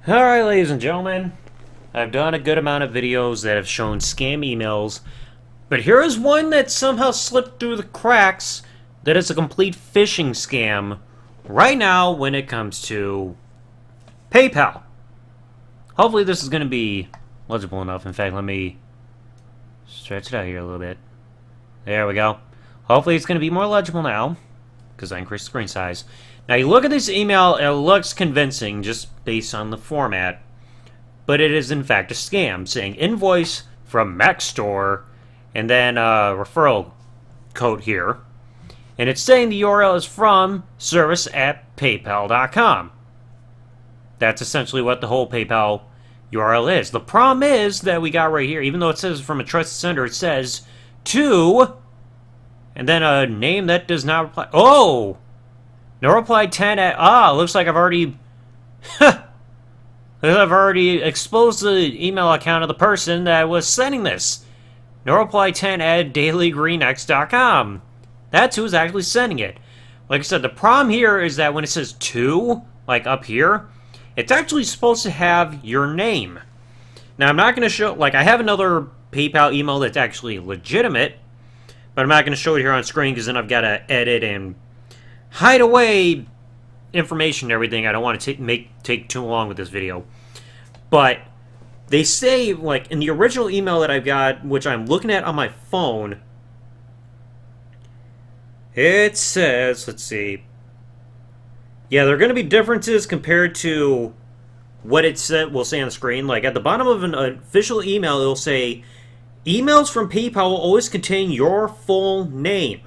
Alright, ladies and gentlemen, I've done a good amount of videos that have shown scam emails, but here is one that somehow slipped through the cracks that is a complete phishing scam right now when it comes to PayPal. Hopefully this is going to be legible enough. In fact, let me stretch it out here a little bit. There we go. Hopefully it's going to be more legible now, because I increased the screen size. Now you look at this email, it looks convincing just based on the format, but it is in fact a scam, saying invoice from Mac Store, and then a referral code here. And it's saying the URL is from service@paypal.com. That's essentially what the whole PayPal URL is. The problem is that we got right here, even though it says from a trusted sender, it says to, and then a name that does not reply. Oh! No reply 10 at, looks like I've already, I've already exposed the email account of the person that was sending this. No reply 10 at dailygreenx.com. That's who's actually sending it. Like I said, the problem here is that when it says to, like up here, it's actually supposed to have your name. Now, I'm not going to show, like, I have another PayPal email that's actually legitimate, but I'm not going to show it here on screen because then I've got to edit and hide away information and everything. I don't want to take too long with this video. But they say, like, in the original email that I've got, which I'm looking at on my phone, it says, let's see. Yeah, there are going to be differences compared to what it will say on the screen. Like, at the bottom of an official email, it'll say, emails from PayPal will always contain your full name.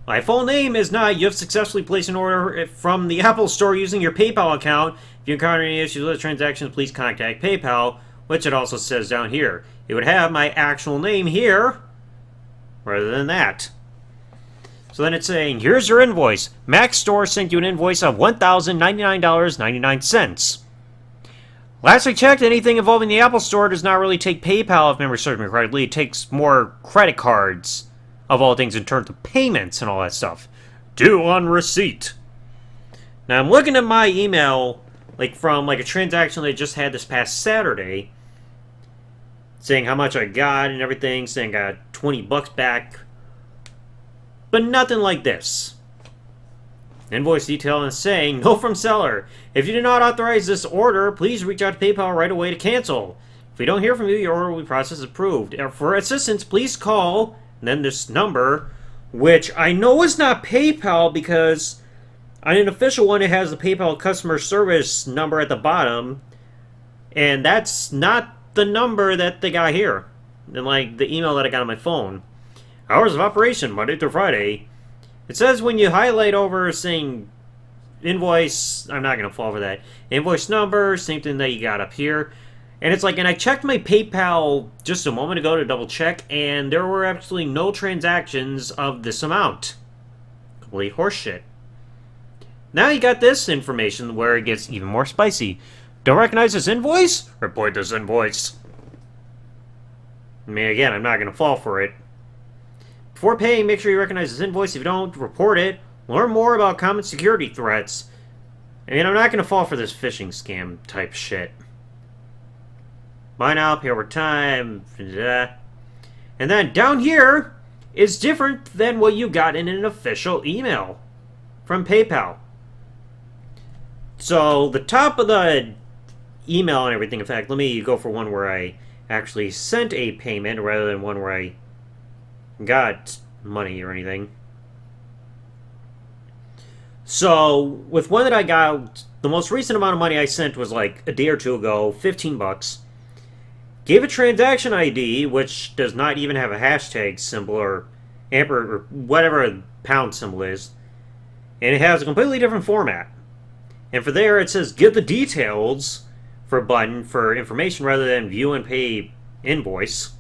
My full name is not, you have successfully placed an order from the Apple Store using your PayPal account. If you encounter any issues with transactions, please contact PayPal, which it also says down here. It would have my actual name here, rather than that. So then it's saying, here's your invoice. Mac Store sent you an invoice of $1,099.99. Last I checked, anything involving the Apple Store does not really take PayPal, if memory serves me correctly. It takes more credit cards, of all things, in terms of payments and all that stuff. Due on receipt. Now, I'm looking at my email, like, from, like, a transaction that I just had this past Saturday, saying how much I got and everything, saying I got 20 bucks back, but nothing like this. Invoice detail and saying, no from seller. If you do not authorize this order, please reach out to PayPal right away to cancel. If we don't hear from you, your order will be processed as approved. For assistance, please call, and then this number, which I know is not PayPal because on an official one it has the PayPal customer service number at the bottom, and that's not the number that they got here. And like the email that I got on my phone. Hours of operation, Monday through Friday. It says when you highlight over saying invoice, I'm not going to fall for that. Invoice number, same thing that you got up here. And it's like, and I checked my PayPal just a moment ago to double check, and there were absolutely no transactions of this amount. Complete horseshit. Now you got this information where it gets even more spicy. Don't recognize this invoice? Report this invoice. I mean, again, I'm not going to fall for it. Before paying, make sure you recognize this invoice. If you don't, report it. Learn more about common security threats. I mean, I'm not going to fall for this phishing scam type shit. Buy now, pay over time. And then down here is different than what you got in an official email from PayPal. So the top of the email and everything, in fact, let me go for one where I actually sent a payment rather than one where I got money or anything. So with one that I got, the most recent amount of money I sent was like a day or two ago, 15 bucks. Gave a transaction ID, which does not even have a hashtag symbol or amper or whatever a pound symbol is. And it has a completely different format. And for there it says get the details for a button for information rather than view and pay invoice.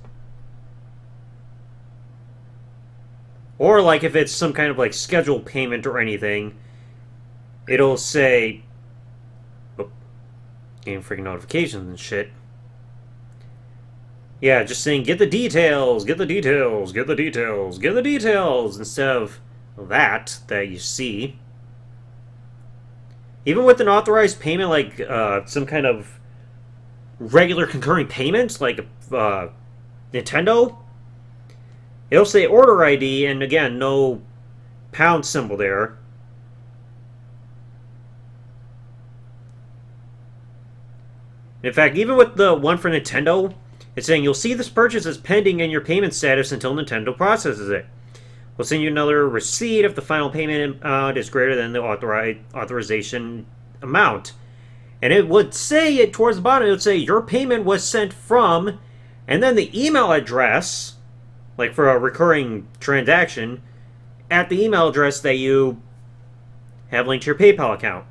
Or like if it's some kind of like scheduled payment or anything, it'll say, oh, getting freaking notifications and shit. Yeah, just saying, get the details, get the details, get the details, get the details, instead of that you see. Even with an authorized payment, like some kind of regular concurring payments, like Nintendo, it'll say order ID, and again, no pound symbol there. In fact, even with the one for Nintendo, it's saying you'll see this purchase as pending in your payment status until Nintendo processes it. We'll send you another receipt if the final payment amount is greater than the authorization amount. And it would say it towards the bottom, it would say your payment was sent from, and then the email address, like for a recurring transaction, at the email address that you have linked to your PayPal account.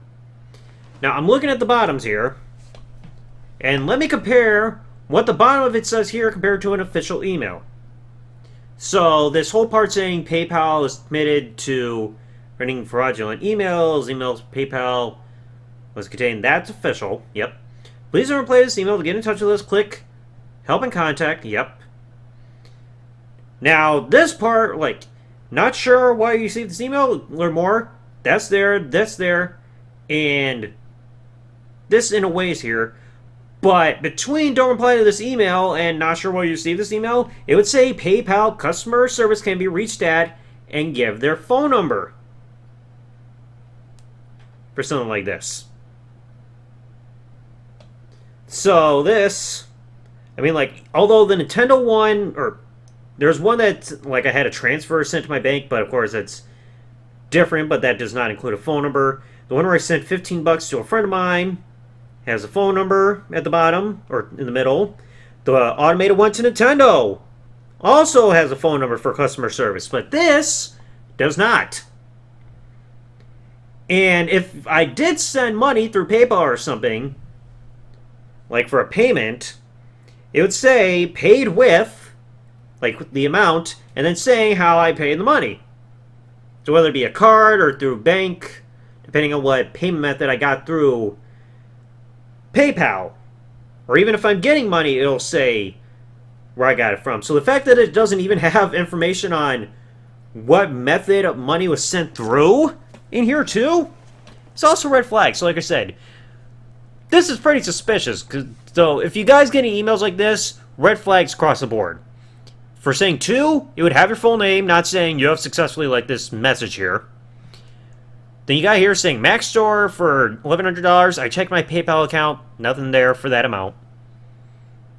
Now, I'm looking at the bottoms here, and let me compare what the bottom of it says here compared to an official email. So, this whole part saying PayPal is committed to running fraudulent emails, PayPal was contained, that's official, yep. Please don't reply to this email. To get in touch with us, click Help and Contact, yep. Now, this part, like, not sure why you received this email, learn more, that's there, and this in a way is here. But between don't reply to this email and not sure why you received this email, it would say PayPal customer service can be reached at and give their phone number for something like this. So this, I mean, like, although the Nintendo one, or there's one that, like, I had a transfer sent to my bank, but of course it's different, but that does not include a phone number. The one where I sent $15 to a friend of mine has a phone number at the bottom, or in the middle. The automated one to Nintendo also has a phone number for customer service, but this does not. And if I did send money through PayPal or something, like for a payment, it would say paid with, like the amount, and then saying how I paid the money. So whether it be a card or through bank, depending on what payment method I got through PayPal, or even if I'm getting money, it'll say where I got it from. So the fact that it doesn't even have information on what method of money was sent through in here too, it's also a red flag. So like I said, this is pretty suspicious. So if you guys get any emails like this, red flags across the board. For saying to, it would have your full name, not saying you have successfully, like this message here. Then you got here saying Mac Store for $1,100. I checked my PayPal account, nothing there for that amount.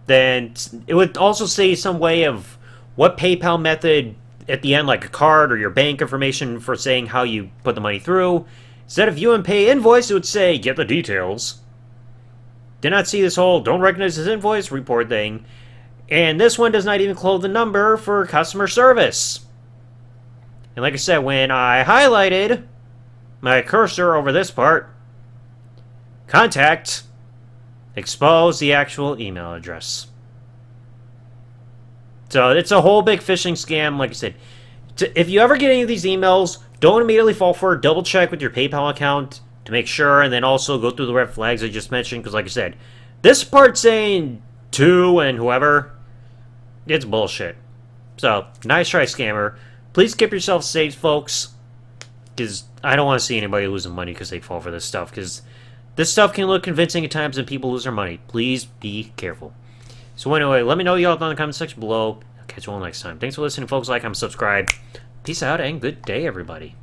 Then it would also say some way of what PayPal method at the end, like a card or your bank information for saying how you put the money through. Instead of view and pay invoice, it would say get the details. Did not see this whole don't recognize this invoice report thing. And this one does not even include the number for customer service. And like I said, when I highlighted my cursor over this part, contact, expose the actual email address. So it's a whole big phishing scam. Like I said, if you ever get any of these emails, don't immediately fall for it. Double check with your PayPal account to make sure, and then also go through the red flags I just mentioned, because like I said, this part saying to and whoever, it's bullshit. So, nice try, scammer. Please keep yourself safe, folks, because I don't want to see anybody losing money because they fall for this stuff, because this stuff can look convincing at times and people lose their money. Please be careful. So anyway, let me know y'all down in the comment section below. I'll catch you all next time. Thanks for listening, folks. Like, comment, subscribe. Peace out, and good day, everybody.